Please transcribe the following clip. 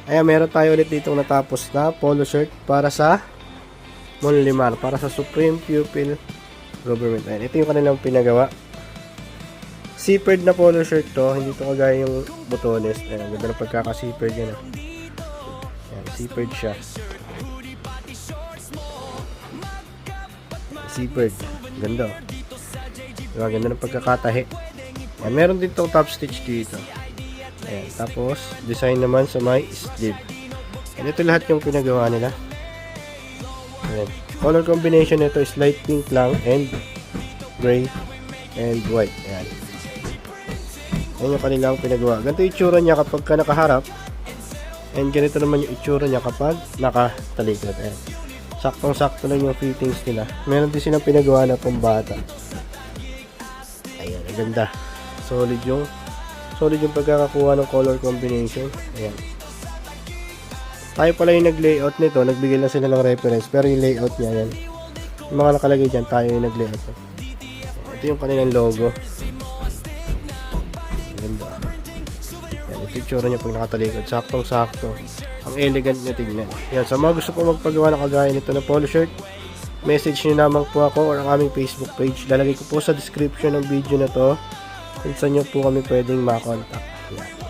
Ayan, meron tayo ulit dito natapos na polo shirt para sa Monlimar, para sa Supreme Pupil Government. Ayan, ito yung kanilang pinagawa. Zippered na polo shirt to, hindi to kagaya yung botones. Ayan, ganda na pagkaka-zippered yan. Ayan, zippered siya. Zippered. Ganda. Diba, ganda ng pagkakatahi. Ayan, meron din tong top stitch dito. Ayan, tapos design naman sa may sleeve. Ayan, ito lahat yung pinagawa nila. Ayan. Color combination nito is light pink lang and gray and white. Ayan. Ayan yung kanilang pinagawa. Ganito yung itsura niya kapag ka nakaharap. And ganito naman yung itsura niya kapag nakatalikod. Ayan. Saktong-sakto lang yung fittings nila. Meron din silang pinagawa na pambata. Ayan, ang ganda. Solid yung pagkakakuha ng color combination. Ayan. Tayo pala yung nag-layout nito. Nagbigay lang sila ng reference. Pero yung layout niya, yan. Yung mga nakalagay dyan, tayo yung nag-layout. Ito yung kanilang logo. Ganda. Ayan, ito yung tsura niya pag nakatalikod. Saktong-sakto. Ang elegant niya tignan. Yan, sa mga gusto po magpagawa ng kagaya nito na polo shirt, message nyo naman po ako or ang aming Facebook page. Lalagay ko po sa description ng video na to kung saan nyo po kami pwedeng makontak. Yan.